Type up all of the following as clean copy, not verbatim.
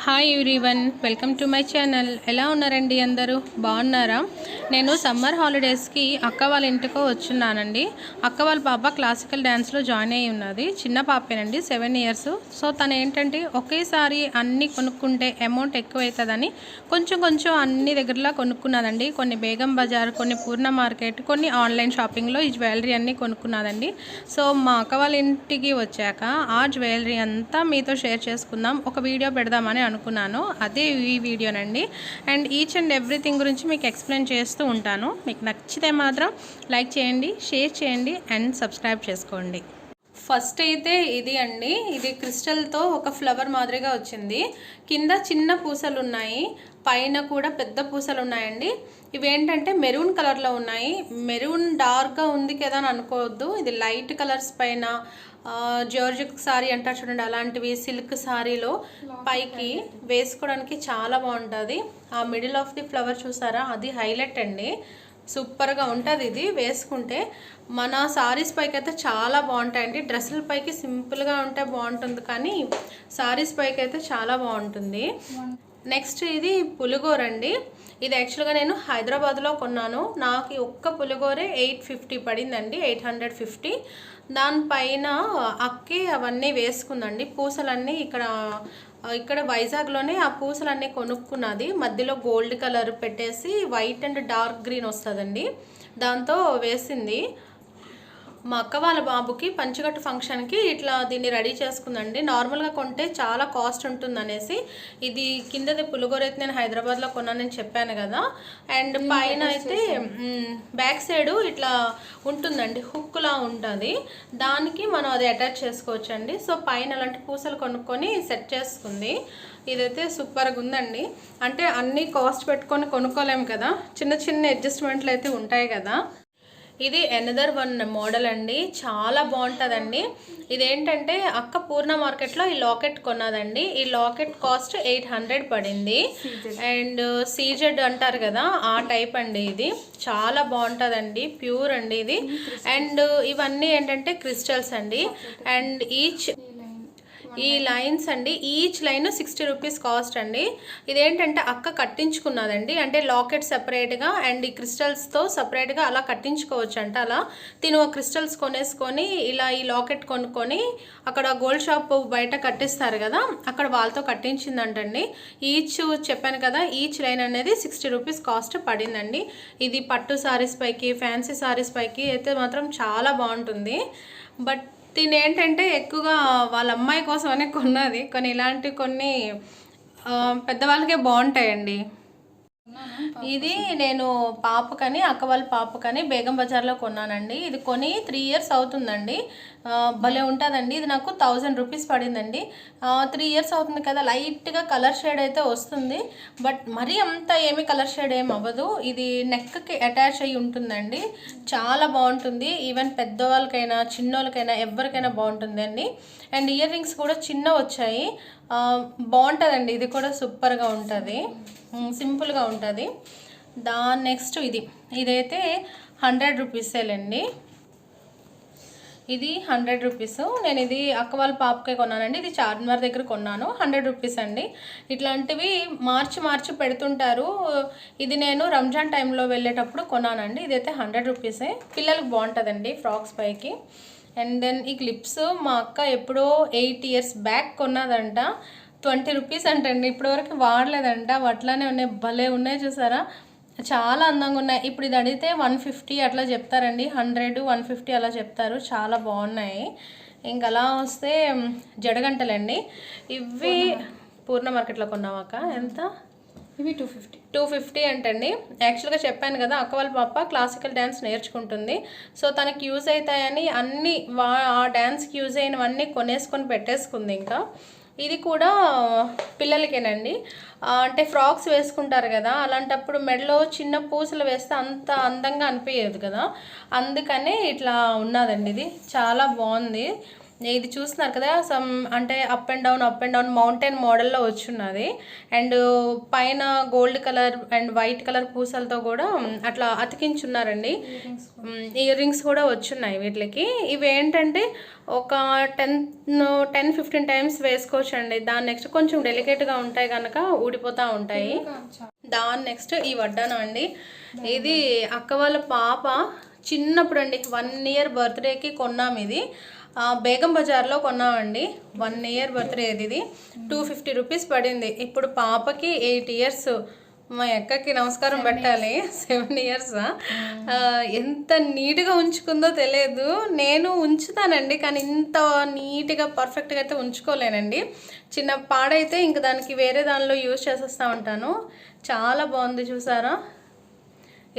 Hi everyone, welcome to my channel. ఎలా ఉన్నారండి? అందరూ బాగున్నారా? నేను సమ్మర్ హాలిడేస్కి అక్క వాళ్ళ ఇంటికి వచ్చున్నానండి. అక్క వాళ్ళ పాప క్లాసికల్ డ్యాన్స్లో జాయిన్ అయ్యి ఉన్నది. చిన్న పాపేనండి, 7 ఇయర్స్. సో తను ఏంటంటే ఒకేసారి అన్నీ కొనుక్కుంటే అమౌంట్ ఎక్కువ అవుతుందని కొంచెం అన్ని దగ్గరలా కొనుక్కున్నదండి. కొన్ని బేగం బజార్, కొన్ని పూర్ణ మార్కెట్, కొన్ని ఆన్లైన్ షాపింగ్లో ఈ జ్యువెలరీ అన్నీ కొనుక్కున్నదండి. సో మా అక్క వాళ్ళ ఇంటికి వచ్చాక ఆ జ్యువెలరీ అంతా మీతో షేర్ చేసుకుందాం, ఒక వీడియో పెడదామని అనుకున్నాను. అదే ఈ వీడియోనండి. అండ్ ఈచ్ అండ్ ఎవ్రీథింగ్ గురించి మీకు ఎక్స్ప్లెయిన్ చేస్తూ ఉంటాను. మీకు నచ్చితే మాత్రం లైక్ చేయండి, షేర్ చేయండి అండ్ సబ్స్క్రైబ్ చేసుకోండి. ఫస్ట్ అయితే ఇది అండి, ఇది క్రిస్టల్తో ఒక ఫ్లవర్ మాదిరిగా వచ్చింది. కింద చిన్న పూసలు ఉన్నాయి, పైన కూడా పెద్ద పూసలు ఉన్నాయండి. ఇవేంటంటే మెరూన్ కలర్లో ఉన్నాయి. మెరూన్ డార్క్గా ఉంది కదా అని అనుకోవద్దు, ఇది లైట్ కలర్స్ పైన జార్జెట్ సారీ అంటారు చూడండి, అలాంటివి సిల్క్ సారీలో పైకి వేసుకోవడానికి చాలా బాగుంటుంది. ఆ మిడిల్ ఆఫ్ ది ఫ్లవర్ చూసారా, అది హైలైట్ అండి. సూపర్గా ఉంటుంది. ఇది వేసుకుంటే మన సారీస్ పైకి అయితే చాలా బాగుంటాయండి. డ్రెస్సుల పైకి సింపుల్గా ఉంటే బాగుంటుంది, కానీ సారీస్ పైకి అయితే చాలా బాగుంటుంది. నెక్స్ట్ ఇది పులిగోరండి. ఇది యాక్చువల్గా నేను హైదరాబాద్లో కొన్నాను. నాకు ఒక్క పులిగోరే 850 పడిందండి, 850. దానిపైన అక్కి అవన్నీ వేసుకుందండి. పూసలన్నీ ఇక్కడ వైజాగ్లోనే ఆ పూసలన్నీ కొనుక్కున్నది. మధ్యలో గోల్డ్ కలర్ పెట్టేసి వైట్ అండ్ డార్క్ గ్రీన్ వస్తుందండి, దాంతో వేసింది. మా అక్క వాళ్ళ బాబుకి పంచగట్టు ఫంక్షన్కి ఇట్లా దీన్ని రెడీ చేసుకుందండి. నార్మల్గా కొంటే చాలా కాస్ట్ ఉంటుంది అనేసి ఇది కిందది పులిగోర అయితే నేను హైదరాబాద్లో కొన్నానని చెప్పాను కదా. అండ్ పైన అయితే బ్యాక్ సైడ్ ఇట్లా ఉంటుందండి, హుక్లా ఉంటుంది, దానికి మనం అది అటాచ్ చేసుకోవచ్చు అండి. సో పైన అలాంటి పూసలు కొనుక్కొని సెట్ చేసుకుంది. ఇదైతే సూపర్గా ఉందండి. అంటే అన్నీ కాస్ట్ పెట్టుకొని కొనుక్కోలేము కదా, చిన్న అడ్జస్ట్మెంట్లు అయితే ఉంటాయి కదా. ఇది ఎనదర్ వన్ మోడల్ అండి, చాలా బాగుంటుందండి. ఇదేంటంటే అక్క పూర్ణ మార్కెట్లో ఈ లాకెట్ కొన్నదండి. ఈ లాకెట్ కాస్ట్ 800 పడింది. అండ్ సీజెడ్ అంటారు కదా, ఆ టైప్ అండి. ఇది చాలా బాగుంటుందండి, ప్యూర్ అండి ఇది. అండ్ ఇవన్నీ ఏంటంటే క్రిస్టల్స్ అండి. అండ్ ఈ లైన్స్ అండి, ఈచ్ లైన్ 60 రూపీస్ కాస్ట్ అండి. ఇదేంటంటే అక్క కట్టించుకున్నదండి, అంటే లాకెట్ సపరేట్గా అండ్ ఈ క్రిస్టల్స్తో సపరేట్గా అలా కట్టించుకోవచ్చు అంట. అలా తిను క్రిస్టల్స్ కొనేసుకొని ఇలా ఈ లాకెట్ కొనుక్కొని అక్కడ గోల్డ్ షాప్ బయట కట్టిస్తారు కదా, అక్కడ వాళ్ళతో కట్టించిందంటండి. ఈచ్ చెప్పాను కదా, ఈచ్ లైన్ అనేది 60 రూపీస్ కాస్ట్ పడిందండి. ఇది పట్టు సారీస్ పైకి, ఫ్యాన్సీ సారీస్ పైకి అయితే మాత్రం చాలా బాగుంటుంది. బట్ దీని ఏంటంటే ఎక్కువగా వాళ్ళ అమ్మాయి కోసమనే కొన్నది. కొన్ని ఇలాంటివి పెద్దవాళ్ళకే బాగుంటాయండి. ఇది నేను పాపకని, అక్క వాళ్ళ పాపకని బేగం బజార్లో కొన్నానండి. ఇది కొని 3 ఇయర్స్ అవుతుందండి. భలే ఉంటుందండి. ఇది నాకు 1000 రూపీస్ పడిందండి. 3 ఇయర్స్ అవుతుంది కదా, లైట్గా కలర్ షేడ్ అయితే వస్తుంది, బట్ మరీ అంత ఏమీ కలర్ షేడ్ ఏమి అవ్వదు. ఇది నెక్కి అటాచ్ అయ్యి ఉంటుందండి, చాలా బాగుంటుంది. ఈవెన్ పెద్దవాళ్ళకైనా చిన్నోళ్ళకైనా ఎవరికైనా బాగుంటుంది అండి. అండ్ ఇయర్ రింగ్స్ కూడా చిన్న వచ్చాయి, బాగుంటుందండి. ఇది కూడా సూపర్గా ఉంటుంది, సింపుల్గా ఉంటుంది. నెక్స్ట్ ఇదైతే 100 రూపీసేలండి. ఇది 100 రూపీస్. నేను ఇది అక్క వాళ్ళ పాపకే కొన్నానండి. ఇది చార్మినార్ దగ్గర కొన్నాను, 100 రూపీస్ అండి. ఇట్లాంటివి మార్చి పెడుతుంటారు. ఇది నేను రంజాన్ టైంలో వెళ్ళేటప్పుడు కొన్నానండి. ఇదైతే 100 రూపీసే. పిల్లలకు బాగుంటుందండి ఫ్రాక్స్ పైకి. అండ్ దెన్ ఈ క్లిప్స్ మా అక్క ఎప్పుడో 8 ఇయర్స్ బ్యాక్ కొన్నదంట, 20 రూపీస్ అంటండి. ఇప్పటివరకు వాడలేదంట, అట్లానే ఉన్నాయి, భలే ఉన్నాయి చూసారా, చాలా అందంగా ఉన్నాయి. ఇప్పుడు ఇది అడిగితే 150 అట్లా చెప్తారండి, 100, 150 అలా చెప్తారు. చాలా బాగున్నాయి. ఇంకా అలా వస్తే జడగంటలండి. ఇవి పూర్ణ మార్కెట్లో కొన్నామాక ఎంత? ఇవి 250 అంటండి. యాక్చువల్గా చెప్పాను కదా, అక్క వాళ్ళ పాప క్లాసికల్ డ్యాన్స్ నేర్చుకుంటుంది. సో తనకి యూజ్ అవుతాయని అన్నీ ఆ డ్యాన్స్కి యూజ్ అయినవన్నీ కొనేసుకొని పెట్టేసుకుంది. ఇంకా ఇది కూడా పిల్లలకేనండి. అంటే ఫ్రాక్స్ వేసుకుంటారు కదా, అలాంటప్పుడు మెడలో చిన్న పూసలు వేస్తే అంత అందంగా అనిపించదు కదా, అందుకనే ఇట్లా ఉన్నదండి. ఇది చాలా బాగుంది. ఇది చూస్తున్నారు కదా, అంటే అప్ అండ్ డౌన్ మౌంటైన్ మోడల్లో వచ్చున్నది. అండ్ పైన gold colour and white colour పూసలతో కూడా అట్లా అతికించున్నారండి. ఇయర్ రింగ్స్ కూడా వచ్చున్నాయి వీటికి. ఇవి ఏంటంటే ఒక 10-15 టైమ్స్ వేసుకోవచ్చండి. దాని నెక్స్ట్ కొంచెం డెలికేట్గా ఉంటాయి కనుక ఊడిపోతూ ఉంటాయి. దాని నెక్స్ట్ ఈ వడ్డానం అండి. ఇది అక్క వాళ్ళ పాప చిన్నప్పుడు అండి, 1 ఇయర్ బర్త్డేకి కొన్నాం. ఇది బేగం బజార్లో కొన్నామండి. 1 ఇయర్ బర్త్డే ఇది 250 రూపీస్ పడింది. ఇప్పుడు పాపకి 8 ఇయర్స్. మా అక్కకి నమస్కారం పెట్టాలి. 7 ఇయర్స్. ఎంత నీట్గా ఉంచుకుందో తెలియదు. నేను ఉంచుతానండి, కానీ ఇంత నీట్గా పర్ఫెక్ట్గా అయితే ఉంచుకోలేనండి. చిన్న పాడైతే ఇంక దానికి వేరే దానిలో యూజ్ చేసేస్తూ ఉంటాను. చాలా బాగుంది చూసారా,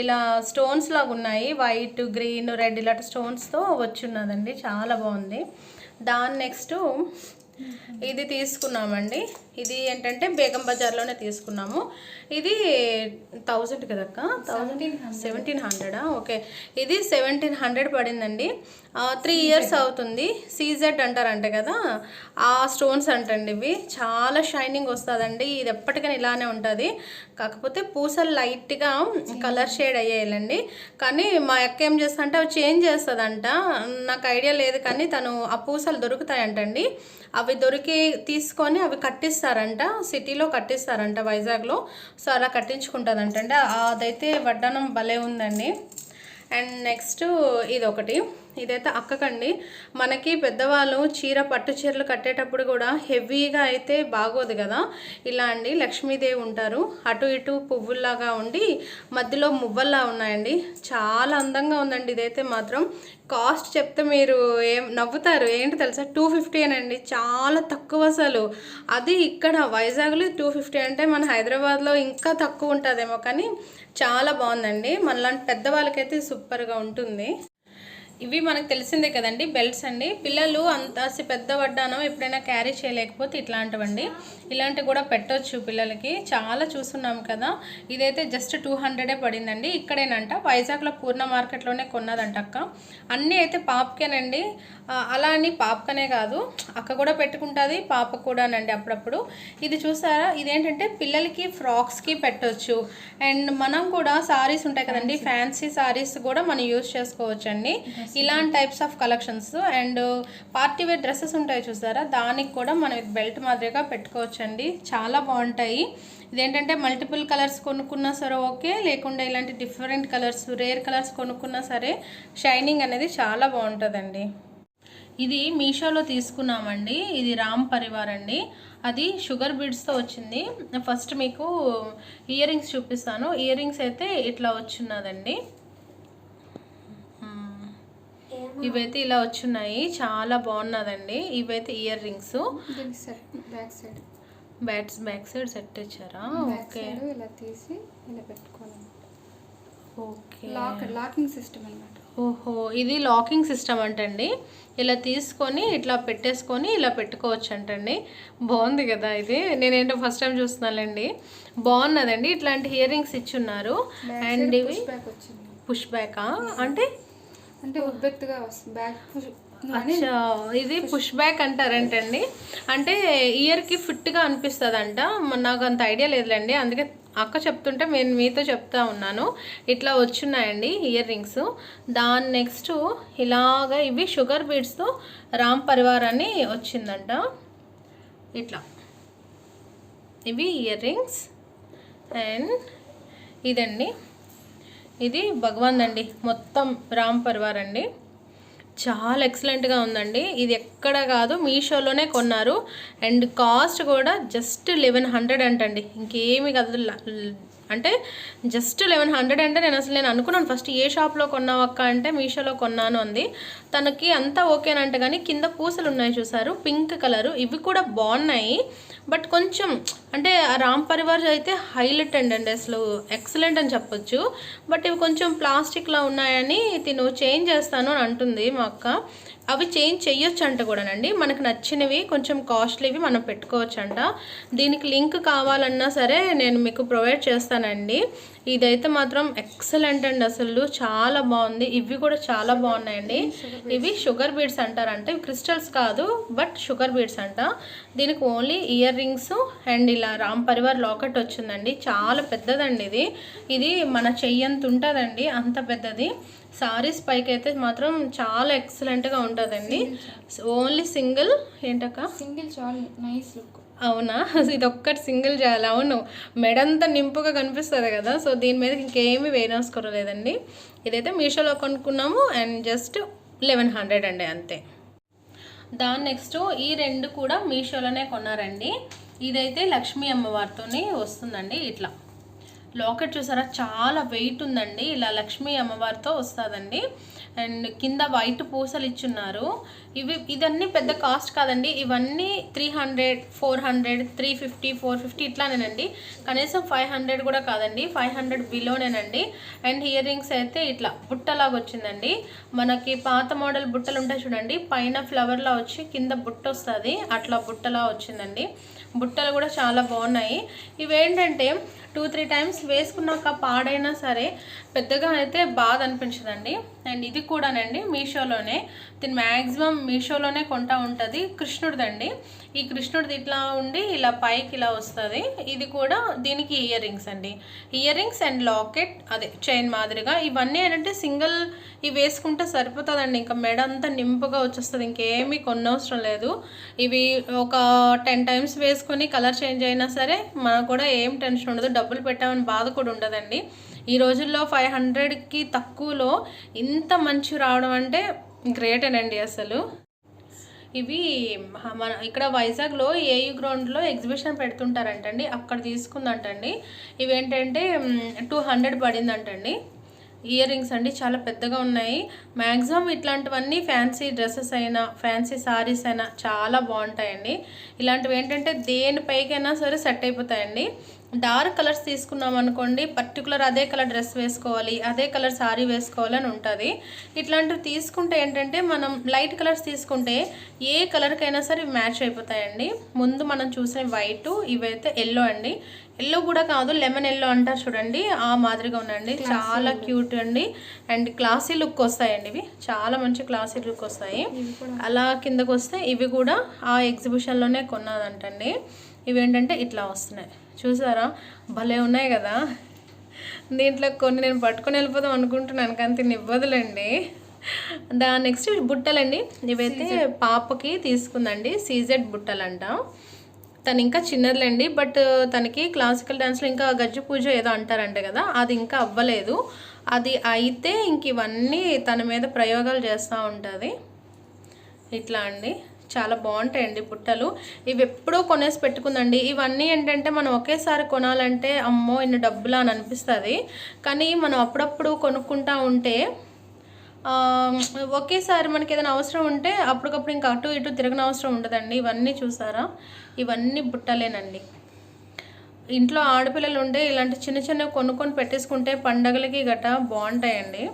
ఇలా స్టోన్స్ లాగా ఉన్నాయి. వైట్, గ్రీన్, రెడ్ ఇలాంటి స్టోన్స్తో వచ్చున్నదండి. చాలా బాగుంది. దాని నెక్స్ట్ ఇది తీసుకున్నామండి. ఇది ఏంటంటే బేగం బజార్లోనే తీసుకున్నాము. ఇది 1000 కదక్క, 1700. ఓకే, ఇది 1700 పడిందండి. 3 ఇయర్స్ అవుతుంది. సీజెడ్ అంటారంటే కదా, ఆ స్టోన్స్ అంటండి. ఇవి చాలా షైనింగ్ వస్తుందండి. ఇది ఎప్పటికైనా ఇలానే ఉంటుంది. కాకపోతే పూసలు లైట్గా కలర్ షేడ్ అయ్యాయండి. కానీ మా అక్క ఏం చేస్తా అంటే అవి చేంజ్ చేస్తుందంట. నాకు ఐడియా లేదు, కానీ తను ఆ పూసలు దొరుకుతాయంటండి. అవి దొరికి తీసుకొని అవి కట్టిస్తారంట, సిటీలో కట్టిస్తారంట, వైజాగ్లో. సో అలా కట్టించుకుంటుందంటే అదైతే వడ్డానం భలే ఉందండి. అండ్ నెక్స్ట్ ఇది ఒకటి. ఇదైతే అక్కకండి. మనకి పెద్దవాళ్ళు పట్టు చీరలు కట్టేటప్పుడు కూడా హెవీగా అయితే బాగోదు కదా. ఇలా అండి లక్ష్మీదేవి ఉంటారు, అటు ఇటు పువ్వుల్లాగా ఉండి మధ్యలో మువ్వల్లా ఉన్నాయండి. చాలా అందంగా ఉందండి. ఇదైతే మాత్రం కాస్ట్ చెప్తే మీరు నవ్వుతారు. ఏంటి తెలుసా, 250 అనండి. చాలా తక్కువ అసలు. అది ఇక్కడ వైజాగ్లో 250 అంటే మన హైదరాబాద్లో ఇంకా తక్కువ ఉంటుందేమో, కానీ చాలా బాగుందండి. మనలాంటి పెద్దవాళ్ళకైతే సూపర్గా ఉంటుంది. ఇవి మనకు తెలిసిందే కదండి, బెల్ట్స్ అండి. పిల్లలు అంత పెద్ద వడ్డానం ఎప్పుడైనా క్యారీ చేయలేకపోతే ఇట్లాంటివండి, ఇలాంటివి కూడా పెట్టవచ్చు పిల్లలకి. చాలా చూస్తున్నాం కదా. ఇదైతే జస్ట్ 200 పడిందండి. ఇక్కడేనంట, వైజాగ్లో పూర్ణ మార్కెట్లోనే కొన్నదంట అక్క. అన్నీ అయితే పాపకేనండి. అలా అని పాపకనే కాదు, అక్క కూడా పెట్టుకుంటుంది, పాప కూడానండి అప్పుడప్పుడు. ఇది చూసారా, ఇదేంటంటే పిల్లలకి ఫ్రాక్స్కి పెట్టవచ్చు. అండ్ మనం కూడా సారీస్ ఉంటాయి కదండి, ఫ్యాన్సీ సారీస్ కూడా మనం యూజ్ చేసుకోవచ్చండి. ఇలాంటి types of collections. And party wear dresses ఉంటాయి చూసారా, దానికి కూడా మనం బెల్ట్ మాదిరిగా పెట్టుకోవచ్చండి. చాలా బాగుంటాయి. ఇదేంటంటే మల్టిపుల్ కలర్స్ కొనుక్కున్నా సరే ఓకే, లేకుండా ఇలాంటి డిఫరెంట్ కలర్స్, రేర్ కలర్స్ కొనుక్కున్నా సరే షైనింగ్ అనేది చాలా బాగుంటుందండి. ఇది మీషోలో తీసుకున్నామండి. ఇది రామ్ పరివార్ అండి. అది షుగర్ బీడ్స్తో వచ్చింది. ఫస్ట్ మీకు ఇయర్ రింగ్స్ చూపిస్తాను. ఇయర్ రింగ్స్ అయితే ఇట్లా వచ్చున్నదండి. ఇవైతే ఇలా వచ్చున్నాయి, చాలా బాగున్నదండి. ఇవైతే ear rings. Back side set ఇచ్చారా? ఓకే, ఇలా తీసి ఇలా పెట్టుకోవాలి. ఓకే, లాకింగ్ సిస్టమ్ అన్నమాట. ఓహో, ఇది లాకింగ్ సిస్టమ్ అంటండి. ఇలా తీసుకొని ఇట్లా పెట్టేసుకొని ఇలా పెట్టుకోవచ్చు అంటండి. బాగుంది కదా ఇది. నేనేంటో ఫస్ట్ టైం చూస్తున్నానండి. బాగున్నదండి. ఇట్లాంటి ఇయర్ రింగ్స్ ఇచ్చున్నారు. అండ్ ఇవి పుష్ బ్యాకా అంటే ఉబ్బెత్తుగా వస్తుంది బ్యాక్. అచ్చా, ఇది పుష్ బ్యాక్ అంటారంటండి. అంటే ఇయర్కి ఫిట్గా అనిపిస్తుంది అంట. నాకు అంత ఐడియా లేదులేండి, అందుకే అక్క చెప్తుంటే నేను మీతో చెప్తా ఉన్నాను. ఇట్లా వచ్చున్నాయండి ఇయర్ రింగ్స్. దాని నెక్స్ట్ ఇలాగా ఇవి షుగర్ బీడ్స్తో రామ్ పరివార్ అని వచ్చిందంట. ఇట్లా ఇవి ఇయర్ రింగ్స్. అండ్ ఇదండి, ఇది భగవాన్ అండి, మొత్తం రామ్ పరివార్ అండి. చాలా ఎక్సలెంట్గా ఉందండి. ఇది ఎక్కడ కాదు, మీషోలోనే కొన్నారు. అండ్ కాస్ట్ కూడా జస్ట్ 1100 అంటండి. ఇంకేమి కాదు, అంటే జస్ట్ 1100 అంటే నేను అనుకున్నాను ఫస్ట్ ఏ షాప్లో కొన్నావు అక్క అంటే మీషోలో కొన్నాను అంది. తనకి అంతా ఓకేనంట, కానీ కింద పూసలు ఉన్నాయి చూసారు, పింక్ కలరు. ఇవి కూడా బాగున్నాయి, బట్ కొంచెం అంటే రామ్ పరివార్ అయితే హైలైట్ అండి, అసలు ఎక్సలెంట్ అని చెప్పొచ్చు. బట్ ఇవి కొంచెం ప్లాస్టిక్లో ఉన్నాయని తిను చేంజ్ చేస్తాను అని అంటుంది మా అక్క. అవి చేంజ్ చెయ్యొచ్చు అంట కూడానండి. మనకు నచ్చినవి కొంచెం కాస్ట్లీవి మనం పెట్టుకోవచ్చు అంట. దీనికి లింక్ కావాలన్నా సరే నేను మీకు ప్రొవైడ్ చేస్తానండి. ఇదైతే మాత్రం ఎక్సలెంట్ అండి, అసలు చాలా బాగుంది. ఇవి కూడా చాలా బాగున్నాయండి. ఇవి షుగర్ బీడ్స్ అంటారంట. ఇవి క్రిస్టల్స్ కాదు, బట్ షుగర్ బీడ్స్ అంట. దీనికి ఓన్లీ ఇయర్ రింగ్స్ అండ్ ఇలా రామ్ పరివార్ లాకెట్ వచ్చిందండి. చాలా పెద్దదండి ఇది మన చెయ్యంత ఉంటుందండి, అంత పెద్దది. సారీస్ పైకి అయితే మాత్రం చాలా ఎక్సలెంట్గా ఉంటుందండి. ఓన్లీ సింగిల్ ఏంటక్క, సింగిల్ చాలా నైస్ లుక్. అవునా, ఇది ఒక్కటి సింగిల్ చేయాలి. అవును, మెడంతా నింపుగా కనిపిస్తుంది కదా. సో దీని మీద ఇంకేమీ వేరేసుకోలేదండి. ఇదైతే మీషోలో కొనుక్కున్నాము అండ్ జస్ట్ 1100 అండి, అంతే. దాని నెక్స్ట్ ఈ రెండు కూడా మీషోలోనే కొన్నారండి. ఇదైతే లక్ష్మీ అమ్మవారితోనే వస్తుందండి. ఇట్లా లాకెట్ చూసారా, చాలా వెయిట్ ఉందండి. ఇలా లక్ష్మీ అమ్మవారితో వస్తుందండి. అండ్ కింద వైట్ పూసలు ఇచ్చున్నారు. ఇదన్నీ పెద్ద కాస్ట్ కాదండి. ఇవన్నీ 300, 400, 350, 450 ఇట్లానేనండి. కనీసం 500 కూడా కాదండి, 500 బిలోనేనండి. అండ్ ఇయర్ రింగ్స్ అయితే ఇట్లా బుట్టలాగా వచ్చిందండి. మనకి పాత మోడల్ బుట్టలు ఉంటాయి చూడండి, పైన ఫ్లవర్లా వచ్చి కింద బుట్ట వస్తుంది, అట్లా బుట్టలా వచ్చిందండి. బుట్టలు కూడా చాలా బాగున్నాయి. ఇవేంటంటే 2-3 టైమ్స్ వేసుకున్నాక పాడైనా సరే పెద్దగా అయితే బాధ అనిపించదండి. అండ్ ఇది కూడానండి మీషోలోనే, దీని మ్యాక్సిమం మీషోలోనే కొంటా ఉంటుంది. కృష్ణుడిదండి. ఈ కృష్ణుడిది ఇట్లా ఉండి ఇలా పైకి ఇలా వస్తుంది. ఇది కూడా దీనికి ఇయర్ రింగ్స్ అండి. ఇయర్ రింగ్స్ అండ్ లాకెట్, అదే చైన్ మాదిరిగా. ఇవన్నీ ఏంటంటే సింగిల్ ఇవి వేసుకుంటే సరిపోతుందండి. ఇంకా మెడ అంతా నింపుగా వచ్చేస్తుంది, ఇంకేమీ కొనవసరం లేదు. ఇవి ఒక 10 టైమ్స్ వేసుకొని కలర్ చేంజ్ అయినా సరే మనకు కూడా ఏం టెన్షన్ ఉండదు, డబ్బులు పెట్టామని బాధ కూడా ఉండదండి. ఈ రోజుల్లో 500కి తక్కువలో ఇంత మంచి రావడం అంటే గ్రేటేనండి అసలు. ఇవి మన ఇక్కడ వైజాగ్లో ఏయూ గ్రౌండ్లో ఎగ్జిబిషన్ పెడుతుంటారంటండి, అక్కడ తీసుకుందంటండి. ఇవేంటంటే 200 పడిందంటండి. ఇయర్ రింగ్స్ అండి, చాలా పెద్దగా ఉన్నాయి. మ్యాక్సిమం ఇట్లాంటివన్నీ ఫ్యాన్సీ డ్రెస్సెస్ అయినా ఫ్యాన్సీ సారీస్ అయినా చాలా బాగుంటాయండి. ఇలాంటివి ఏంటంటే దేనిపైకైనా సరే సెట్ అయిపోతాయండి. డార్క్ కలర్స్ తీసుకున్నాం అనుకోండి, పర్టికులర్ అదే కలర్ డ్రెస్ వేసుకోవాలి, అదే కలర్ సారీ వేసుకోవాలి అని ఉంటుంది. ఇట్లాంటివి తీసుకుంటే ఏంటంటే మనం లైట్ కలర్స్ తీసుకుంటే ఏ కలర్కైనా సరే మ్యాచ్ అయిపోతాయండి. ముందు మనం చూసిన వైట్, ఇవైతే ఎల్లో అండి. ఎల్లో కూడా కాదు, లెమన్ ఎల్లో అంటారు చూడండి, ఆ మాదిరిగా ఉందండి. చాలా క్యూట్ అండి. అండ్ క్లాసీ లుక్ వస్తాయండి ఇవి, చాలా మంచి క్లాసీ లుక్ వస్తాయి. అలా కిందకు వస్తే ఇవి కూడా ఆ ఎగ్జిబిషన్లోనే కొన్నదంటండి. ఇవేంటంటే ఇట్లా వస్తున్నాయి, చూసారా, భలే ఉన్నాయి కదా. దీంట్లో కొన్ని నేను పట్టుకొని వెళ్ళిపోదాం అనుకుంటున్నాను, కానీ తిని ఇవ్వదులేండి. దాని నెక్స్ట్ బుట్టలండి. ఇవైతే పాపకి తీసుకుందండి, సీజెడ్ బుట్టలంట. తను ఇంకా చిన్నదిలేండి, బట్ తనకి క్లాసికల్ డ్యాన్స్లో ఇంకా గజ్జి పూజ ఏదో అంటారంట కదా, అది ఇంకా అవ్వలేదు. అది అయితే ఇంక ఇవన్నీ తన మీద ప్రయోగాలు చేస్తూ ఉంటుంది. ఇట్లా అండి, చాలా బాగుంటాయండి బుట్టలు. ఇవి ఎప్పుడూ కొనేసి పెట్టుకుందండి. ఇవన్నీ ఏంటంటే మనం ఒకేసారి కొనాలంటే అమ్మో ఇన్ని డబ్బులా అని అనిపిస్తుంది. కానీ మనం అప్పుడప్పుడు కొనుక్కుంటా ఉంటే ఒకేసారి మనకి ఏదైనా అవసరం ఉంటే అప్పటికప్పుడు ఇంకా అటు ఇటు తిరగని అవసరం ఉండదండి. ఇవన్నీ చూసారా, ఇవన్నీ బుట్టలేనండి. ఇంట్లో ఆడపిల్లలు ఉంటే ఇలాంటి చిన్న చిన్నవి కొనుక్కొని పెట్టేసుకుంటే పండగలకి గట్రా బాగుంటాయండి.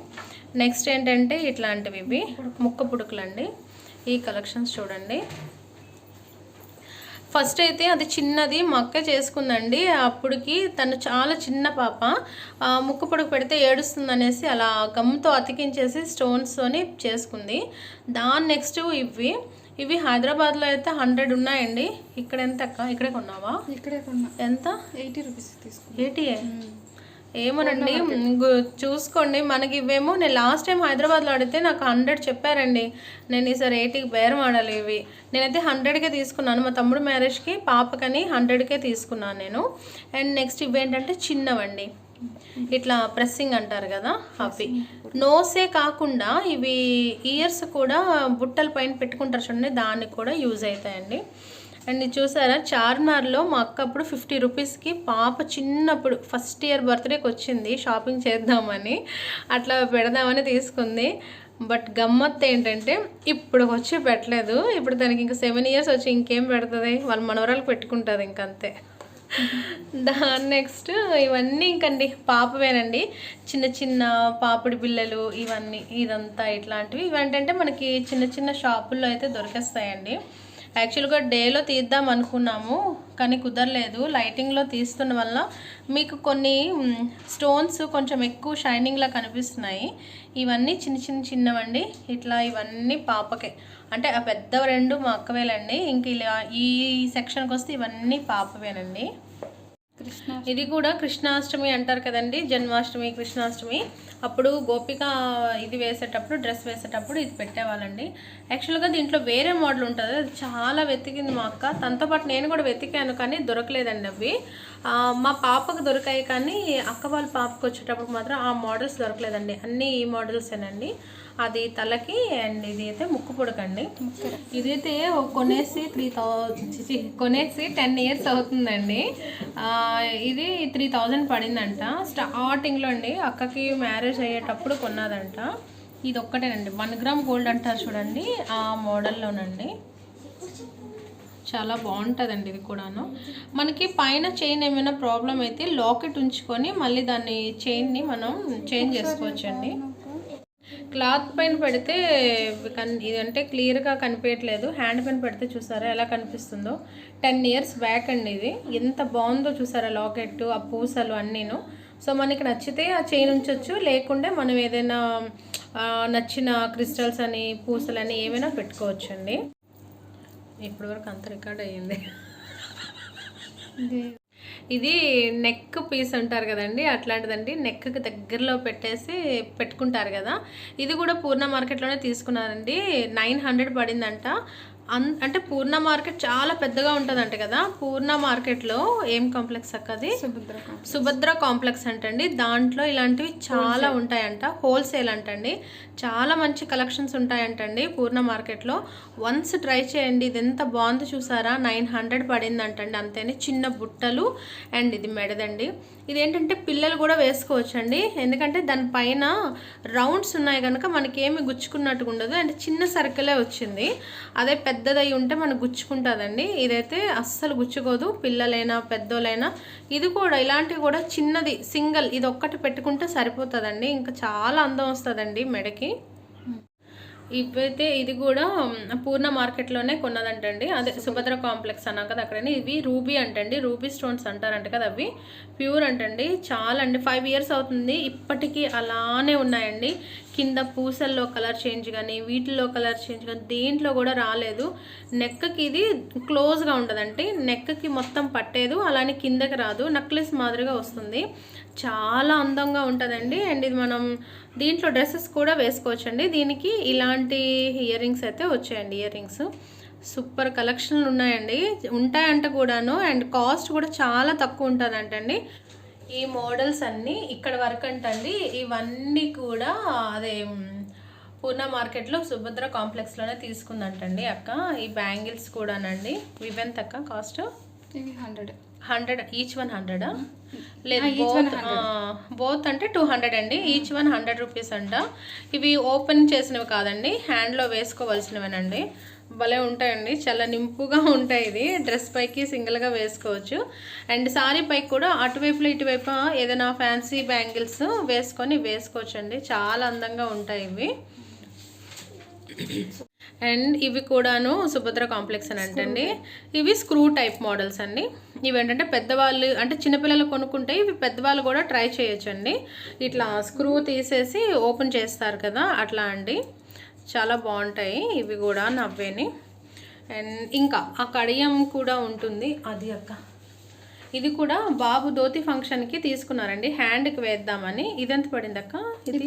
నెక్స్ట్ ఏంటంటే ఇట్లాంటివి, ఇవి ముక్క పుడుకులండి. ఈ కలెక్షన్స్ చూడండి. ఫస్ట్ అయితే అది చిన్నది మా అక్క చేసుకుందండి. అప్పటికి తను చాలా చిన్న పాప, ముక్కు పొడుగు పెడితే ఏడుస్తుంది అనేసి అలా గమ్తో అతికించేసి స్టోన్స్తోని చేసుకుంది. దాని నెక్స్ట్ ఇవి హైదరాబాద్లో అయితే 100 ఉన్నాయండి. ఇక్కడ ఎంత అక్క, ఇక్కడే కొన్నావా? ఇక్కడే కొన్నా. ఎంత? 80 రూపీస్ తీసుకున్నా. 80 ఏమోనండి, చూసుకోండి. మనకి ఇవేమో నేను లాస్ట్ టైం హైదరాబాద్లో అడిగితే నాకు 100 చెప్పారండి. నేను ఈసారి 80కి బేరం ఆడాలి. ఇవి నేనైతే 100కే తీసుకున్నాను. మా తమ్ముడు మ్యారేజ్కి పాపకని 100కే తీసుకున్నాను నేను. అండ్ నెక్స్ట్ ఇవేంటంటే చిన్నవండి, ఇట్లా ప్రెస్సింగ్ అంటారు కదా, అవి నోసే కాకుండా ఇవి ఇయర్స్ కూడా బుట్టల పైన పెట్టుకుంటారు చూడండి, దానికి కూడా యూజ్ అవుతాయండి. అండ్ చూసారా, చార్మినార్లో మా అక్క అప్పుడు 50 రూపీస్కి పాప చిన్నప్పుడు ఫస్ట్ ఇయర్ బర్త్డేకి వచ్చింది, షాపింగ్ చేద్దామని అట్లా పెడదామని తీసుకుంది. బట్ గమ్మత్ ఏంటంటే ఇప్పుడు వచ్చి పెట్టలేదు. ఇప్పుడు దానికి ఇంకా 7 ఇయర్స్ వచ్చి ఇంకేం పెడుతుంది, వాళ్ళ మనవరాలు పెట్టుకుంటుంది ఇంకంతే. దాని నెక్స్ట్ ఇవన్నీ ఇంకండి పాపవేనండి. చిన్న చిన్న పాపిడి బిళ్ళలు ఇవన్నీ, ఇదంతా ఇట్లాంటివి. ఇవేంటంటే మనకి చిన్న చిన్న షాపుల్లో అయితే దొరికేస్తాయండి. యాక్చువల్గా డేలో తీద్దాం అనుకున్నాము కానీ కుదరలేదు. లైటింగ్లో తీస్తున్న వల్ల మీకు కొన్ని స్టోన్స్ కొంచెం ఎక్కువ షైనింగ్లా కనిపిస్తున్నాయి. ఇవన్నీ చిన్నవండి. ఇట్లా ఇవన్నీ పాపకే, అంటే ఆ పెద్ద రెండు మా అక్కవేలండి. ఇంక ఇలా ఈ సెక్షన్కి వస్తే ఇవన్నీ పాపవేనండి. ఇది కూడా కృష్ణాష్టమి అంటారు కదండి, జన్మాష్టమి కృష్ణాష్టమి అప్పుడు గోపిక ఇది వేసేటప్పుడు, డ్రెస్ వేసేటప్పుడు ఇది పెట్టేవాళ్ళండి. యాక్చువల్గా దీంట్లో వేరే మోడల్ ఉంటుంది, అది చాలా వెతికింది మా అక్క. తనతో పాటు నేను కూడా వెతికాను కానీ దొరకలేదండి అవి. మా పాపకు దొరికాయి కానీ అక్క వాళ్ళ పాపకు వచ్చేటప్పుడు మాత్రం ఆ మోడల్స్ దొరకలేదండి. అన్నీ ఈ మోడల్సేనండి. అది తలకి అండ్ ఇది అయితే ముక్కు పొడకండి. ఇదైతే కొనేసి 10 ఇయర్స్ అవుతుందండి. ఇది 3000 పడిందంట స్టార్టింగ్లో అండి. అక్కకి మ్యారేజ్ అయ్యేటప్పుడు కొన్నదంట. ఇది ఒక్కటేనండి, 1 గ్రామ్ గోల్డ్ అంటారు చూడండి, ఆ మోడల్లోనండి. చాలా బాగుంటుందండి ఇది కూడాను. మనకి పైన చైన్ ఏమైనా ప్రాబ్లం అయితే లాకెట్ ఉంచుకొని మళ్ళీ దాన్ని చైన్ని మనం చేంజ్ చేసుకోవచ్చండి. క్లాత్ పైన పెడితే ఇదంటే క్లియర్గా కనిపించట్లేదు, హ్యాండ్ పైన పెడితే చూసారా ఎలా కనిపిస్తుందో. 10 ఇయర్స్ బ్యాక్ అండి ఇది. ఎంత బాగుందో చూసారా లాకెట్, ఆ పూసలు అన్నీను. సో మనకి నచ్చితే ఆ చైన్ ఉంచవచ్చు, లేకుంటే మనం ఏదైనా నచ్చిన క్రిస్టల్స్ అని పూసలని ఏమైనా పెట్టుకోవచ్చండి. ఇప్పటి వరకు అంత రికార్డ్ అయ్యింది. ఇది నెక్ పీస్ అంటారు కదండి, అట్లాంటిదండి. నెక్కి దగ్గరలో పెట్టేసి పెట్టుకుంటారు కదా. ఇది కూడా పూర్ణ మార్కెట్లోనే తీసుకున్నారండి. 900 పడిందంట. అంటే పూర్ణ మార్కెట్ చాలా పెద్దగా ఉంటుందంట కదా. పూర్ణ మార్కెట్లో ఏం కాంప్లెక్స్ అక్కది? సుభద్ర కాంప్లెక్స్ అంటండి. దాంట్లో ఇలాంటివి చాలా ఉంటాయంట, హోల్సేల్ అంటండి. చాలా మంచి కలెక్షన్స్ ఉంటాయంటండి పూర్ణ మార్కెట్లో. వన్స్ ట్రై చేయండి. ఇది ఎంత బాగుంది చూసారా. 900 పడిందంటండి అంతేని. చిన్న బుట్టలు అండ్ ఇది మెడదండి. ఇదేంటంటే పిల్లలు కూడా వేసుకోవచ్చండి, ఎందుకంటే దానిపైన రౌండ్స్ ఉన్నాయి కనుక మనకేమి గుచ్చుకున్నట్టుగా ఉండదు. అండ్ చిన్న సర్కిలే వచ్చింది. అదే పెద్దదై ఉంటే మనకు గుచ్చుకుంటుందండి. ఇదైతే అస్సలు గుచ్చుకోదు, పిల్లలైనా పెద్దోళ్ళైనా. ఇది కూడా ఇలాంటివి కూడా చిన్నది సింగిల్ ఇది ఒక్కటి పెట్టుకుంటే సరిపోతుందండి. ఇంకా చాలా అందం వస్తుందండి మెడకి. ఇవైతే ఇది కూడా పూర్ణ మార్కెట్లోనే కొన్నదంటండి. అదే సుభద్ర కాంప్లెక్స్ అన్నాం కదా అక్కడనే. ఇవి రూబీ అంటండి, రూబీ స్టోన్స్ అంటారంట కదా, అవి ప్యూర్ అంటండి. చాలా అండి, 5 ఇయర్స్ అవుతుంది, ఇప్పటికీ అలానే ఉన్నాయండి. కింద పూసల్లో కలర్ చేంజ్ కానీ వీటిల్లో కలర్ చేంజ్ కానీ దేంట్లో కూడా రాలేదు. నెక్కకి ఇది క్లోజ్గా ఉండదండి, నెక్కకి మొత్తం పట్టేదు, అలానే కిందకి రాదు, నెక్లెస్ మాదిరిగా వస్తుంది. చాలా అందంగా ఉంటుందండి. అండ్ ఇది మనం దీంట్లో డ్రెస్సెస్ కూడా వేసుకోవచ్చండి. దీనికి ఇలాంటి ఇయర్ రింగ్స్ అయితే వచ్చాయండి. ఇయర్ రింగ్స్ సూపర్ కలెక్షన్లు ఉన్నాయండి, ఉంటాయంట కూడాను. అండ్ కాస్ట్ కూడా చాలా తక్కువ ఉంటుందంటండి. ఈ మోడల్స్ అన్నీ ఇక్కడ వరకు అంటండి. ఇవన్నీ కూడా అదే పూర్ణ మార్కెట్లో సుభద్ర కాంప్లెక్స్లోనే తీసుకుందంటండి అక్క. ఈ బ్యాంగిల్స్ కూడానండి. ఇవెంత అక్క కాస్ట్? 100 ఈచ్ 100 లేదు, బోత్ అంటే 200 అండి. ఈచ్ 100 రూపీస్ అంట. ఇవి ఓపెన్ చేసినవి కాదండి, హ్యాండ్లో వేసుకోవాల్సినవేనండి. భలే ఉంటాయండి, చాలా నింపుగా ఉంటాయి. ఇది డ్రెస్ పైకి సింగిల్గా వేసుకోవచ్చు. అండ్ సారీ పైకి కూడా అటువైపులో ఇటువైపు ఏదైనా ఫ్యాన్సీ బ్యాంగిల్స్ వేసుకోవచ్చు అండి. చాలా అందంగా ఉంటాయి ఇవి. అండ్ ఇవి కూడాను సుభద్ర కాంప్లెక్స్ అని అంటండి. ఇవి స్క్రూ టైప్ మోడల్స్ అండి. ఇవి ఏంటంటే పెద్దవాళ్ళు అంటే చిన్నపిల్లలు కొనుక్కుంటే ఇవి పెద్దవాళ్ళు కూడా ట్రై చేయొచ్చండి. ఇట్లా స్క్రూ తీసేసి ఓపెన్ చేస్తారు కదా, అట్లా అండి. చాలా బాగుంటాయి ఇవి కూడా నవ్వేని. అండ్ ఇంకా ఆ కడియం కూడా ఉంటుంది. అది అక్క ఇది కూడా బాబు ధోతి ఫంక్షన్కి తీసుకున్నారండి, హ్యాండ్కి వేద్దామని. ఇదెంత పడింది అక్క? ఇది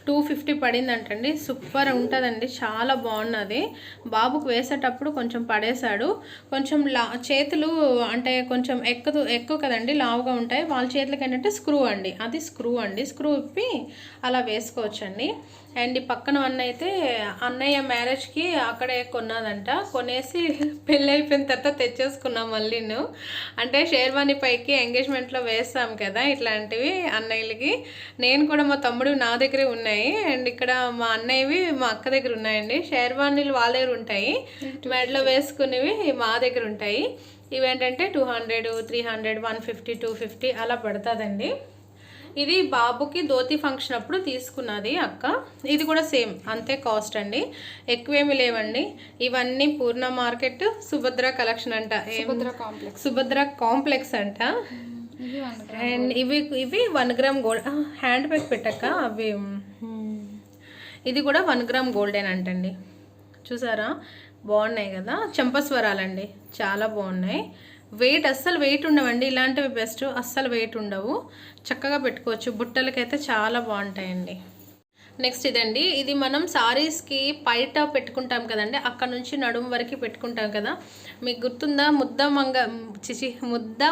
250 పడిందంటండి. సూపర్ ఉంటుందండి, చాలా బాగున్నది. బాబుకు వేసేటప్పుడు కొంచెం పడేశాడు. కొంచెం చేతులు అంటే కొంచెం ఎక్కువ కదండి, లావుగా ఉంటాయి. వాళ్ళ చేతులకి ఏంటంటే స్క్రూ అండి, అది స్క్రూ అండి. స్క్రూ ఇప్పి అలా వేసుకోవచ్చండి. అండ్ ఈ పక్కన అయితే అన్నయ్య మ్యారేజ్కి అక్కడే కొన్నదంట. కొనేసి పెళ్ళి అయిపోయిన తర్వాత తెచ్చేసుకున్నాం మళ్ళీను. అంటే షేర్వాణి పైకి ఎంగేజ్మెంట్లో వేస్తాం కదా ఇట్లాంటివి అన్నయ్యలకి. నేను కూడా మా తమ్ముడు నా దగ్గరే ఉన్నాయి. అండ్ ఇక్కడ మా అన్నయ్యవి మా అక్క దగ్గర ఉన్నాయండి. షేర్వాణీలు వాళ్ళ దగ్గర ఉంటాయి, మెడలో వేసుకునేవి మా దగ్గర ఉంటాయి. ఇవేంటంటే 200, 300, 150, 250 అలా పడుతుందండి. ఇది బాబుకి ధోతి ఫంక్షన్ అప్పుడు తీసుకున్నది అక్క. ఇది కూడా సేమ్ అంతే కాస్ట్ అండి, ఎక్కువేమి లేవండి. ఇవన్నీ పూర్ణ మార్కెట్ సుభద్ర కలెక్షన్ అంట, సుభద్ర కాంప్లెక్స్ అంట. అండ్ ఇవి 1 గ్రామ్ గోల్డ్ హ్యాండ్ బ్యాగ్ పెట్టక్క. అవి ఇది కూడా 1 గ్రామ్ గోల్డెన్ అంటండి. చూసారా బాగున్నాయి కదా, చంపస్వరాలండి, చాలా బాగున్నాయి. అస్సలు వెయిట్ ఉండవండి, ఇలాంటివి బెస్ట్. అస్సలు వెయిట్ ఉండవు, చక్కగా పెట్టుకోవచ్చు. బుట్టలకైతే చాలా బాగుంటాయండి. నెక్స్ట్ ఇదండి, ఇది మనం సారీస్కి పైట పెట్టుకుంటాం కదండి, అక్కడ నుంచి నడుము వరకు పెట్టుకుంటాం కదా. మీకు గుర్తుందా ముద్ద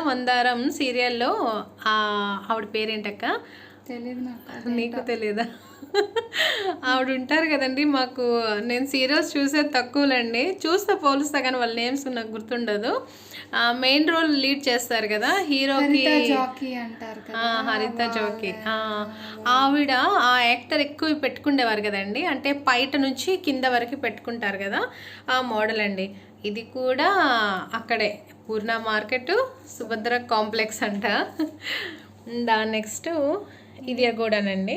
మందారం సీరియల్లో ఆవిడ పేరేంటక్క? తెలియదు నాకు. నీకు తెలియదా? ఆవిడ ఉంటారు కదండి. నేను సీరియల్స్ చూసేది తక్కువలండి, చూస్తే పోలుస్తా కానీ వాళ్ళ నేమ్స్ నాకు గుర్తుండదు. మెయిన్ రోల్ లీడ్ చేస్తారు కదా హీరోకి, హరిత జోకి. ఆవిడ ఆ యాక్టర్ ఎక్కువ పెట్టుకునేవారు కదండి, అంటే పైట నుంచి కింద వరకు పెట్టుకుంటారు కదా, ఆ మోడల్ అండి. ఇది కూడా అక్కడే పూర్ణ మార్కెట్ సుభద్ర కాంప్లెక్స్ అంట. దాని నెక్స్ట్ ఇది కూడానండి,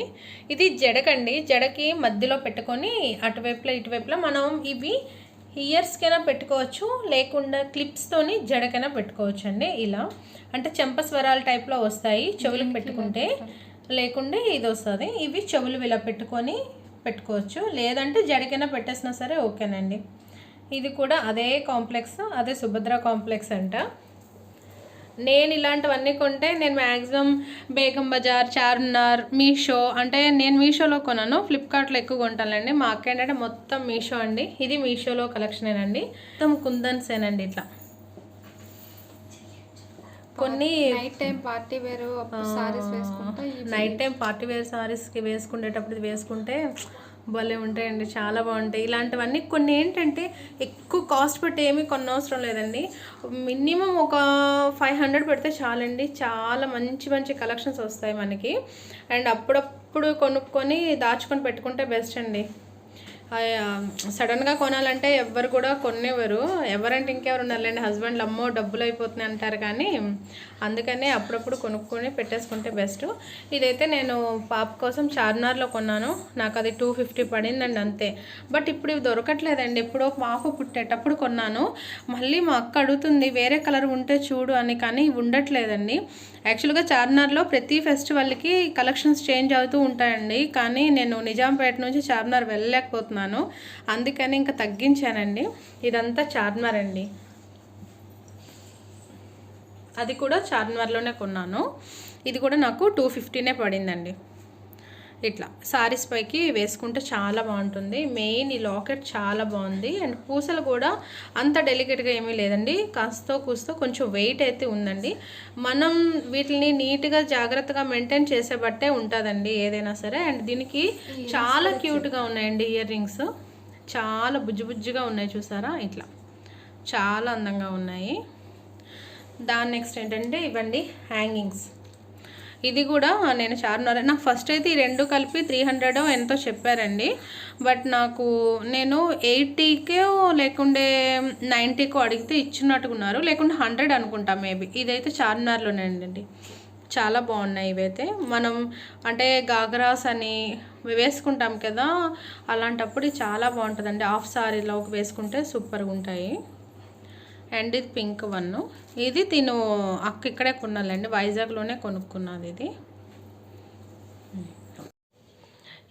ఇది జడకండి. జడకి మధ్యలో పెట్టుకొని అటువైపులో ఇటువైపులో మనం ఇవి ఇయర్స్కైనా పెట్టుకోవచ్చు, లేకుండా క్లిప్స్తోని జడకైనా పెట్టుకోవచ్చు అండి. ఇలా అంటే చెంపస్వరాల టైప్లో వస్తాయి చెవులకు పెట్టుకుంటే, లేకుంటే ఇది వస్తుంది. ఇవి చెవులు ఇలా పెట్టుకోవచ్చు, లేదంటే జడకైనా పెట్టేసినా సరే ఓకేనండి. ఇది కూడా అదే కాంప్లెక్స్, అదే సుభద్ర కాంప్లెక్స్ అంట. నేను ఇలాంటివన్నీ కొంటే నేను మ్యాక్సిమం బేగం బజార్, చార్మినార్, మీషో, అంటే నేను మీషోలో కొన్నాను, ఫ్లిప్కార్ట్లో ఎక్కువ కొంటానండి. మా అక్క ఏంటంటే మొత్తం మీషో అండి. ఇది మీషోలో కలెక్షనేనండి, మొత్తం కుందన్సేనండి. ఇట్లా కొన్ని నైట్ టైం పార్టీ వేర్ సారీస్కి వేసుకునేటప్పుడు ఇది వేసుకుంటే భలే ఉంటాయండి, చాలా బాగుంటాయి. ఇలాంటివన్నీ కొన్ని ఏంటంటే ఎక్కువ కాస్ట్ పెట్టి ఏమీ కొనవసరం లేదండి, మినిమం ఒక 500 పెడితే చాలండి. చాలా మంచి కలెక్షన్స్ వస్తాయి మనకి. అండ్ అప్పుడప్పుడు కొనుక్కొని దాచుకొని పెట్టుకుంటే బెస్ట్ అండి. సడన్గా కొనాలంటే ఎవ్వరు కూడా కొనేవారు, ఎవరంటే ఇంకెవరు ఉన్నారులేండి, హస్బెండ్లు అమ్మో డబ్బులు అయిపోతున్నాయి అంటారు. కానీ అందుకనే అప్పుడప్పుడు కొనుక్కొని పెట్టేసుకుంటే బెస్ట్. ఇదైతే నేను పాప కోసం చార్మినార్లో కొన్నాను, నాకు అది 250 పడిందండి అంతే. బట్ ఇప్పుడు ఇవి దొరకట్లేదండి, ఎప్పుడో పాప పుట్టేటప్పుడు కొన్నాను. మళ్ళీ మా అక్క అడుగుతుంది వేరే కలర్ ఉంటే చూడు అని, కానీ ఇవి ఉండట్లేదండి. యాక్చువల్గా చార్మినార్లో ప్రతి ఫెస్టివల్కి కలెక్షన్స్ చేంజ్ అవుతూ ఉంటాయండి, కానీ నేను నిజాంపేట నుంచి చార్మినార్ వెళ్ళలేకపోతున్నాను, అందుకని ఇంకా తగ్గించానండి. ఇదంతా చార్మినార్ అండి, అది కూడా చార్మినార్లోనే కొన్నాను. ఇది కూడా నాకు 250 పడిందండి. ఇట్లా సారీస్ పైకి వేసుకుంటే చాలా బాగుంటుంది. మెయిన్ ఈ లాకెట్ చాలా బాగుంది. అండ్ పూసలు కూడా అంత డెలికేట్గా ఏమీ లేదండి, కాస్తో కూస్తో కొంచెం వెయిట్ అయితే ఉందండి. మనం వీటిని నీట్గా జాగ్రత్తగా మెయింటైన్ చేసే బట్టే ఉంటుందండి ఏదైనా సరే. అండ్ దీనికి చాలా క్యూట్గా ఉన్నాయండి ఇయర్ రింగ్స్, చాలా బుజ్జిగా ఉన్నాయి చూసారా, ఇట్లా చాలా అందంగా ఉన్నాయి. దాని నెక్స్ట్ ఏంటంటే ఇవ్వండి హ్యాంగింగ్స్. ఇది కూడా నేను చార్మినార్, నాకు ఫస్ట్ అయితే ఈ రెండు కలిపి 300 ఎంతో చెప్పారండి. బట్ నేను 80కో లేకుంటే 90కో అడిగితే ఇచ్చినట్టుకున్నారు, లేకుంటే 100 అనుకుంటా మేబీ. ఇదైతే చార్మినార్లోనే అండి, చాలా బాగున్నాయి ఇవైతే. మనం అంటే గాగ్రాస్ అని వేసుకుంటాం కదా, అలాంటప్పుడు చాలా బాగుంటుందండి. హాఫ్ సారీలోకి వేసుకుంటే సూపర్గా ఉంటాయి. అండ్ ఇది పింక్ వన్, ఇది అక్క ఇక్కడే కొనాలండి, వైజాగ్లోనే కొనుక్కున్నది ఇది.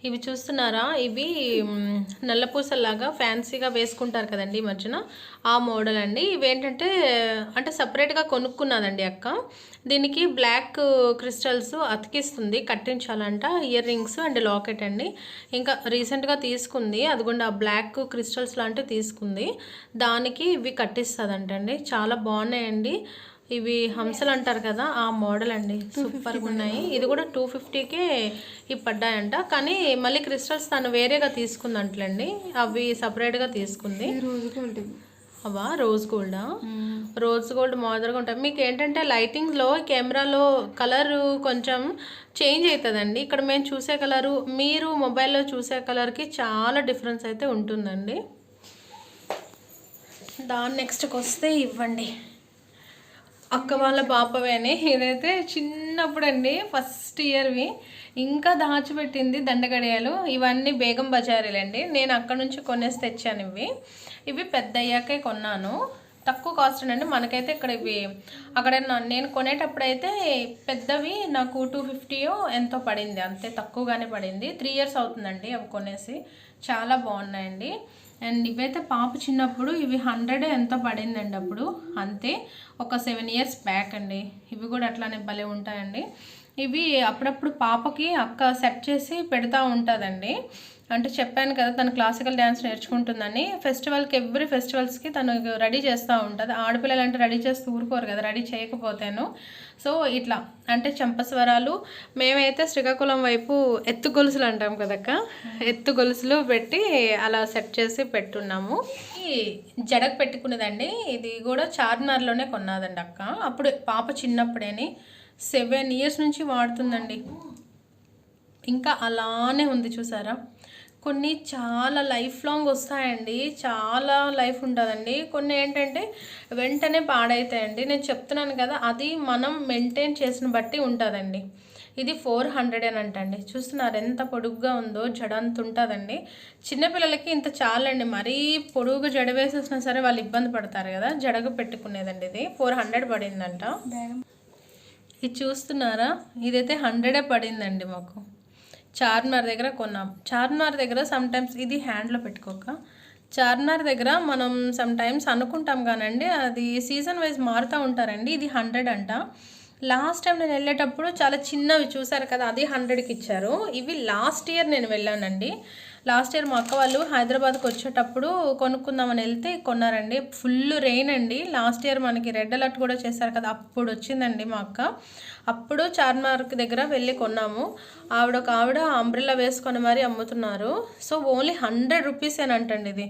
ఇవి చూస్తున్నారా, ఇవి నల్లపూసల్లాగా ఫ్యాన్సీగా వేసుకుంటారు కదండి ఈ మధ్యన, ఆ మోడల్ అండి. ఇవేంటంటే అంటే సపరేట్గా కొనుక్కున్నదండి అక్క. దీనికి బ్లాక్ క్రిస్టల్స్ అతికిస్తుంది, కట్టించాలంట. ఇయర్ రింగ్స్ అండ్ లాకెట్ అండి. ఇంకా రీసెంట్గా తీసుకుంది, అదిగోండి ఆ బ్లాక్ క్రిస్టల్స్ లాంటివి తీసుకుంది, దానికి ఇవి కట్టిస్తుందంటండి. చాలా బాగున్నాయండి ఇవి, హంసలు అంటారు కదా ఆ మోడల్ అండి, సూపర్గా ఉన్నాయి. ఇది కూడా 250కే ఇవి పడ్డాయంట, కానీ మళ్ళీ క్రిస్టల్స్ తను వేరేగా తీసుకుందంటండి, అవి సపరేట్గా తీసుకుంది. అవా రోజ్ గోల్డా? రోజ్ గోల్డ్ మాదిరిగా ఉంటాయి. మీకు ఏంటంటే లైటింగ్లో కెమెరాలో కలర్ కొంచెం చేంజ్ అవుతుందండి. ఇక్కడ మేము చూసే కలరు మీరు మొబైల్లో చూసే కలర్కి చాలా డిఫరెన్స్ అయితే ఉంటుందండి. దాని నెక్స్ట్కి వస్తే ఇవ్వండి, అక్క వాళ్ళ పాపవే అని. ఇదైతే చిన్నప్పుడండి, ఫస్ట్ ఇయర్వి. ఇంకా దాచిపెట్టింది దండగడియాలు. ఇవన్నీ బేగం బజారీలండి. నేను అక్కడ నుంచి కొనేసి తెచ్చాను. ఇవి పెద్ద అయ్యాకే కొన్నాను. తక్కువ కాస్ట్ అండి మనకైతే. ఇక్కడ ఇవి అక్కడ నేను కొనేటప్పుడైతే పెద్దవి నాకు 250 ఎంతో పడింది, అంతే, తక్కువగానే పడింది. 3 years అవుతుందండి అవి కొనేసి. చాలా బాగున్నాయండి. అండ్ ఇవైతే పాప చిన్నప్పుడు ఇవి 100 ఎంతో పడిందండి అప్పుడు, అంతే. ఒక 7 years బ్యాక్ అండి. ఇవి కూడా అట్లానే భలే ఉంటాయండి. ఇవి అప్పుడప్పుడు పాపకి అక్క సెట్ చేసి పెడతా ఉంటుందండి. అంటే చెప్పాను కదా తను క్లాసికల్ డ్యాన్స్ నేర్చుకుంటుందని. ఫెస్టివల్కి ఎవ్రీ ఫెస్టివల్స్కి తను రెడీ చేస్తూ ఉంటుంది. ఆడపిల్లలు అంటే రెడీ చేస్తూ ఊరుకోరు కదా, రెడీ చేయకపోతేను. సో ఇట్లా అంటే చంపస్వరాలు. మేమైతే శ్రీకాకుళం వైపు ఎత్తు గొలుసులు అంటాం కదక్క, ఎత్తు గొలుసులు పెట్టి అలా సెట్ చేసి పెట్టున్నాము. ఈ జడకు పెట్టుకునేదండి. ఇది కూడా చార్మినార్లోనే కొన్నదండి అక్క. అప్పుడు పాప చిన్నప్పుడేని 7 years నుంచి వాడుతుందండి. ఇంకా అలానే ఉంది చూసారా. కొన్ని చాలా లైఫ్ లాంగ్ వస్తాయండి, చాలా లైఫ్ ఉంటుందండి. కొన్ని ఏంటంటే వెంటనే పాడవుతాయండి. నేను చెప్తున్నాను కదా, అది మనం మెయింటైన్ చేసిన బట్టి ఉంటుందండి. ఇది 400 అని అంటండి. చూస్తున్నారు ఎంత పొడుగ్గా ఉందో, జడ అంత ఉంటుందండి. చిన్నపిల్లలకి ఇంత చాలండి. మరీ పొడుగు జడ వేసేసినా సరే వాళ్ళు ఇబ్బంది పడతారు కదా, జడకు పెట్టుకునేదండి. ఇది 400 పడిందంట. ఇది చూస్తున్నారా, ఇదైతే 100 పడిందండి మాకు. చార్మినార్ దగ్గర కొన్నాం. చార్మినార్ దగ్గర సమ్టైమ్స్ ఇది హ్యాండ్లో పెట్టుకోక, చార్మినార్ దగ్గర మనం సమ్టైమ్స్ అనుకుంటాం కానండి, అది సీజన్ వైజ్ మారుతూ ఉంటారండి. ఇది 100 అంట. లాస్ట్ టైం నేను వెళ్ళేటప్పుడు చాలా చిన్నవి చూసారు కదా, అది 100కి ఇచ్చారు. ఇవి లాస్ట్ ఇయర్ నేను వెళ్ళానండి. లాస్ట్ ఇయర్ మా అక్క వాళ్ళు హైదరాబాద్కి వచ్చేటప్పుడు కొనుక్కుందామని వెళ్తే కొన్నారండి. ఫుల్ రెయిన్ అండి. లాస్ట్ ఇయర్ మనకి రెడ్ అలర్ట్ కూడా చేశారు కదా, అప్పుడు వచ్చిందండి మా అక్క. అప్పుడు చార్మినార్కి దగ్గర వెళ్ళి కొన్నాము. ఒక ఆవిడ అంబ్రెల్లా వేసుకొని మరీ అమ్ముతున్నారు. సో ఓన్లీ 100 రూపీస్ అని అంటండి ఇది.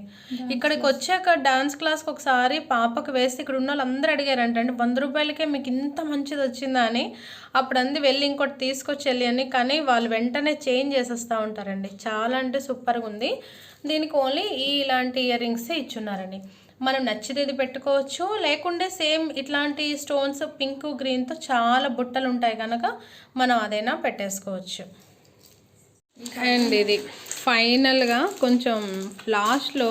ఇక్కడికి వచ్చాక డాన్స్ క్లాస్కి ఒకసారి పాపకు వేస్తే ఇక్కడ ఉన్న వాళ్ళందరూ అడిగారంటండి, 100 రూపాయలకే మీకు ఇంత మంచిది వచ్చిందా అని. అప్పుడు అంది వెళ్ళి ఇంకోటి తీసుకొచ్చి అని. కానీ వాళ్ళు వెంటనే చేంజ్ చేసేస్తూ ఉంటారండి. చాలా అంటే సూపర్గా ఉంది. దీనికి ఓన్లీ ఇలాంటి ఇయర్ రింగ్సే ఇచ్చున్నారండి. మనం నచ్చితే ఇది పెట్టుకోవచ్చు, లేకుంటే సేమ్ ఇట్లాంటి స్టోన్స్ పింక్ గ్రీన్తో చాలా బుట్టలు ఉంటాయి కనుక మనం అదైనా పెట్టేసుకోవచ్చు. అండ్ ఇది ఫైనల్గా కొంచెం లాస్ట్లో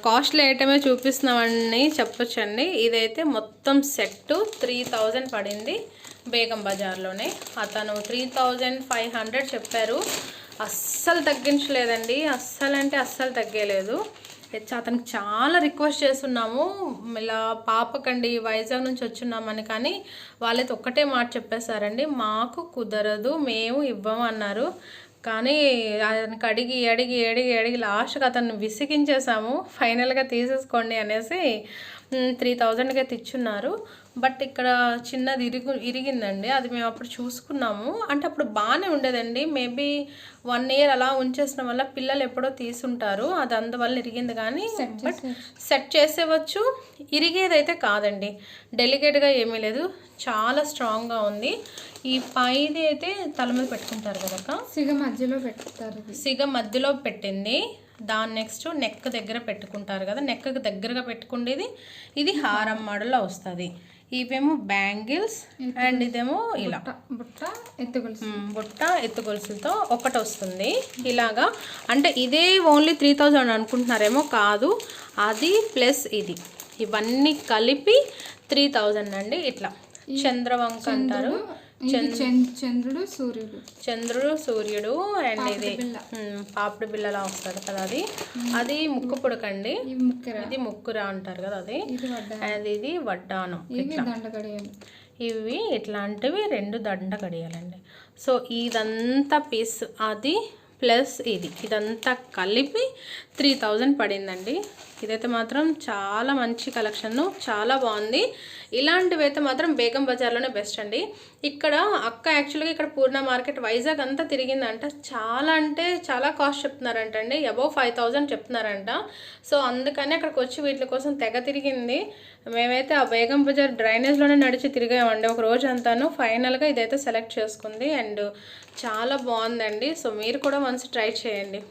కాస్ట్లీ ఐటమే చూపిస్తున్నామని చెప్పొచ్చండి. ఇదైతే మొత్తం సెట్ 3000 పడింది బేగం బజార్లోనే. అతను 3500 చెప్పారు. అస్సలు తగ్గించలేదండి, అస్సలు అంటే అస్సలు తగ్గలేదు. అతనికి చాలా రిక్వెస్ట్ చేస్తున్నాము, ఇలా పాపకండి వైజాగ్ నుంచి వచ్చున్నామని. కానీ వాళ్ళైతే ఒక్కటే మాట చెప్పేశారండి, మాకు కుదరదు, మేము ఇవ్వము అన్నారు. కానీ అతనికి అడిగి అడిగి అడిగి అడిగి లాస్ట్కి అతన్ని విసిగించేసాము. ఫైనల్గా తీసేసుకోండి అనేసి 3000కే తెచ్చున్నారు. బట్ ఇక్కడ చిన్నది ఇరిగిందండి. అది మేము అప్పుడు చూసుకున్నాము. అంటే అప్పుడు బాగానే ఉండేదండి. మేబీ 1 year అలా ఉంచేసిన వల్ల పిల్లలు ఎప్పుడో తీసుంటారు, అది అందువల్ల ఇరిగింది. కానీ బట్ సెట్ చేసేవచ్చు. ఇరిగేదైతే కాదండి, డెలికేట్గా ఏమీ లేదు, చాలా స్ట్రాంగ్గా ఉంది. ఈ పైది అయితే తల మీద పెట్టుకుంటారు కదా, సిగ మధ్యలో పెట్టుకుంటారు. సిగ మధ్యలో పెట్టింది. దాని నెక్స్ట్ నెక్ దగ్గర పెట్టుకుంటారు కదా, నెక్కి దగ్గరగా పెట్టుకుండేది. ఇది హారం మోడల్లో వస్తుంది. ఇవేమో బ్యాంగిల్స్ అండ్ ఇదేమో ఇలా బుట్ట ఎత్తు గొలుసులతో ఒకటి వస్తుంది ఇలాగా. అంటే ఇదే ఓన్లీ 3000 అనుకుంటున్నారేమో, కాదు, అది ప్లస్ ఇది, ఇవన్నీ కలిపి 3000 అండి. ఇట్లా చంద్రవంక అంటారు. చంద్రుడు సూర్యుడు అండ్ ఇది పాపిడి బిల్లలా వస్తుంది కదా, అది ముక్కు పుడకండి, ఇది ముక్కురా అంటారు కదా అది. అండ్ ఇది వడ్డానం. ఇవి ఇట్లాంటివి 2 దండ గడియాలండి. సో ఇదంతా పీస్ అది ప్లస్ ఇదంతా కలిపి 3000 పడిందండి. ఇదైతే మాత్రం చాలా మంచి కలెక్షన్, చాలా బాగుంది. ఇలాంటివి అయితే మాత్రం బేగం బజార్లోనే బెస్ట్ అండి. ఇక్కడ అక్క యాక్చువల్గా ఇక్కడ పూర్ణ మార్కెట్ వైజాగ్ అంతా తిరిగిందంట. చాలా అంటే చాలా కాస్ట్ చెప్తున్నారంటండి, అబౌవ్ 5000 చెప్తున్నారంట. సో అందుకని అక్కడికి వచ్చి వీటి కోసం తెగ తిరిగింది. మేమైతే ఆ బేగం బజార్ డ్రైనేజ్లోనే నడిచి తిరిగామండి ఒక రోజు అంతాను. ఫైనల్గా ఇదైతే సెలెక్ట్ చేసుకుంది అండ్ చాలా బాగుందండి. సో మీరు కూడా వన్స్ ట్రై చేయండి.